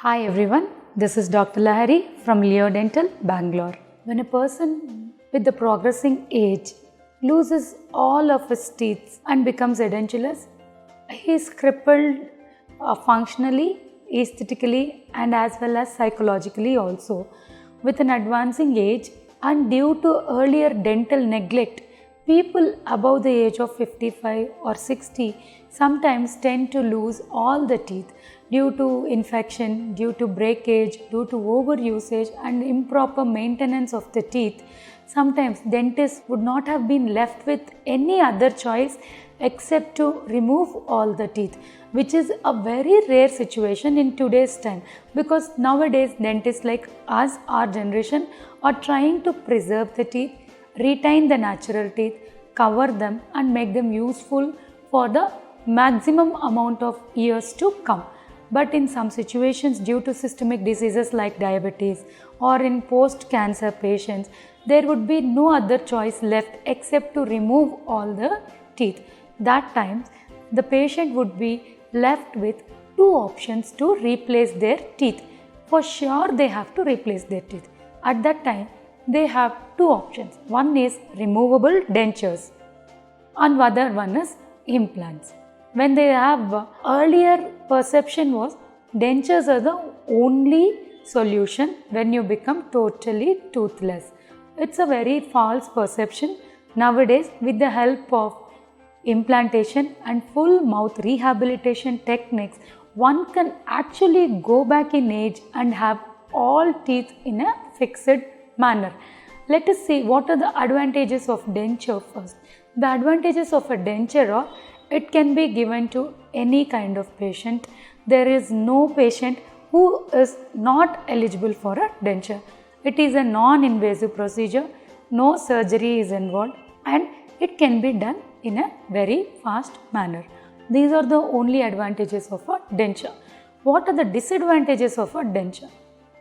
Hi everyone, this is Dr. Lahari from Leo Dental, Bangalore. When a person with the progressing age loses all of his teeth and becomes edentulous, he is crippled functionally, aesthetically and as well as psychologically also. With an advancing age and due to earlier dental neglect, people above the age of 55 or 60 sometimes tend to lose all the teeth due to infection, due to breakage, due to overusage and improper maintenance of the teeth. Sometimes dentists would not have been left with any other choice except to remove all the teeth, which is a very rare situation in today's time, because nowadays dentists like us, our generation, are trying to preserve the teeth, retain the natural teeth, cover them and make them useful for the maximum amount of years to come. But in some situations, due to systemic diseases like diabetes or in post-cancer patients, there would be no other choice left except to remove all the teeth. That time, the patient would be left with two options to replace their teeth. For sure, they have to replace their teeth. At that time, they have two options. One is removable dentures and other one is implants. When they have earlier perception was dentures are the only solution when you become totally toothless. It's a very false perception. Nowadays, with the help of implantation and full mouth rehabilitation techniques, one can actually go back in age and have all teeth in a fixed manner. Let us see what are the advantages of denture first. The advantages of a denture are it can be given to any kind of patient. There is no patient who is not eligible for a denture. It is a non-invasive procedure, no surgery is involved and it can be done in a very fast manner. These are the only advantages of a denture. What are the disadvantages of a denture?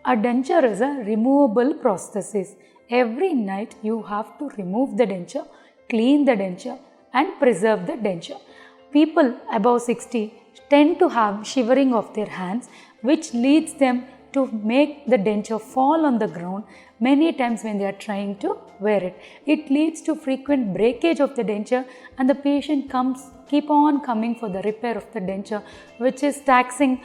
A denture is a removable prosthesis. Every night you have to remove the denture, clean the denture and preserve the denture. People above 60 tend to have shivering of their hands, which leads them to make the denture fall on the ground many times when they are trying to wear it. It leads to frequent breakage of the denture and the patient keep on coming for the repair of the denture, which is taxing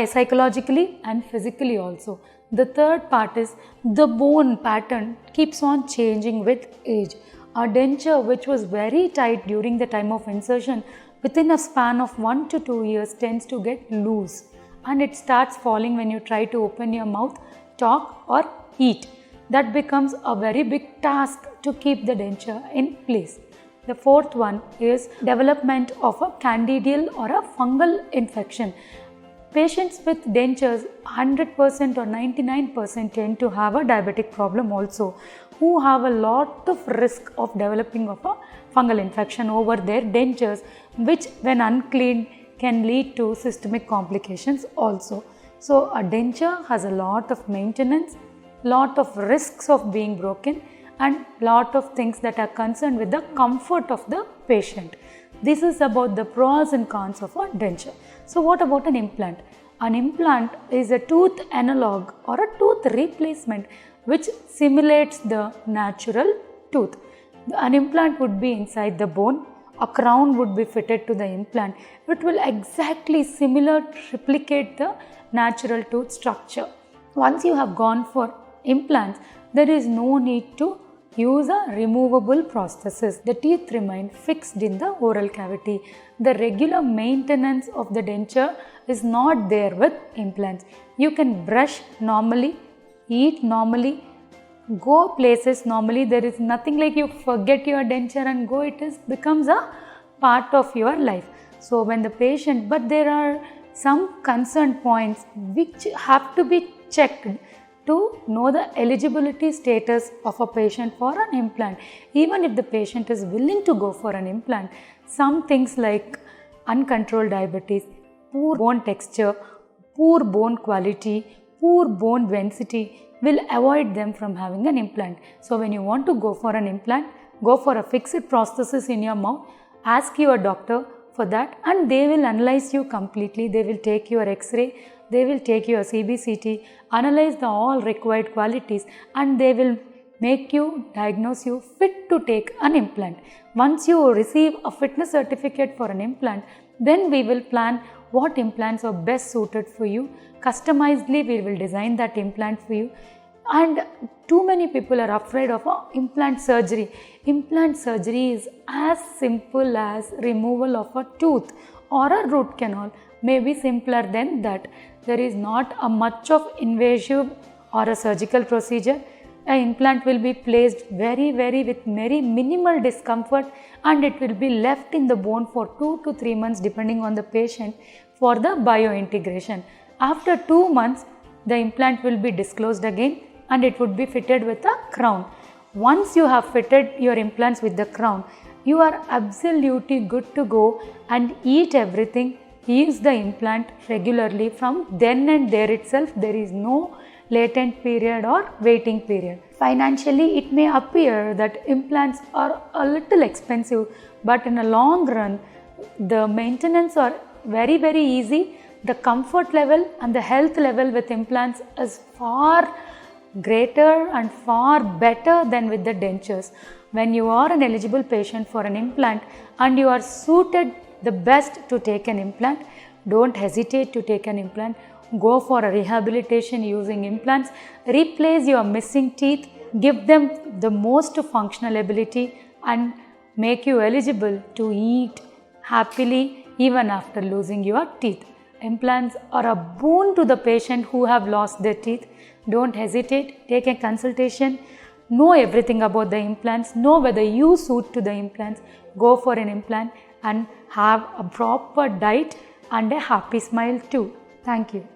psychologically and physically also. The third part is the bone pattern keeps on changing with age. A denture which was very tight during the time of insertion, within a span of 1 to 2 years tends to get loose and it starts falling when you try to open your mouth, talk or eat. That becomes a very big task to keep the denture in place. The fourth one is development of a candidial or a fungal infection. Patients with dentures 100% or 99% tend to have a diabetic problem also, who have a lot of risk of developing of a fungal infection over their dentures, which when uncleaned can lead to systemic complications also. So a denture has a lot of maintenance, lot of risks of being broken and lot of things that are concerned with the comfort of the patient. This is about the pros and cons of a denture. So what about an implant? An implant is a tooth analog or a tooth replacement which simulates the natural tooth. An implant would be inside the bone, a crown would be fitted to the implant. It will exactly replicate the natural tooth structure. Once you have gone for implants, there is no need to use a removable prosthesis. The teeth remain fixed in the oral cavity. The regular maintenance of the denture is not there with implants. You can brush normally, eat normally, go places normally. There is nothing like you forget your denture and go. It becomes a part of your life. So when the patient, but there are some concern points which have to be checked to know the eligibility status of a patient for an implant. Even if the patient is willing to go for an implant, some things like uncontrolled diabetes, poor bone texture, poor bone quality, poor bone density will avoid them from having an implant. So when you want to go for an implant, go for a fixed prosthesis in your mouth, ask your doctor for that and they will analyze you completely. They will take your X-ray, they will take your CBCT, analyze the all required qualities, and they will make you, diagnose you fit to take an implant. Once you receive a fitness certificate for an implant, then we will plan what implants are best suited for you. Customizedly, we will design that implant for you. And too many people are afraid of implant surgery. Implant surgery is as simple as removal of a tooth or a root canal, maybe simpler than that. There is not a much of invasive or a surgical procedure. An implant will be placed with very minimal discomfort, and it will be left in the bone for 2 to 3 months depending on the patient for the biointegration. After 2 months, the implant will be disclosed again and it would be fitted with a crown. Once you have fitted your implants with the crown, you are absolutely good to go and eat everything, use the implant regularly from then and there itself. There is no latent period or waiting period. Financially, it may appear that implants are a little expensive, but in a long run, the maintenance are very easy. The comfort level and the health level with implants is far greater and far better than with the dentures. When you are an eligible patient for an implant and you are suited the best to take an implant, don't hesitate to take an implant. Go for a rehabilitation using implants, replace your missing teeth, give them the most functional ability and make you eligible to eat happily even after losing your teeth. Implants are a boon to the patient who have lost their teeth. Don't hesitate, take a consultation, know everything about the implants, know whether you suit to the implants, go for an implant and have a proper diet and a happy smile too. Thank you.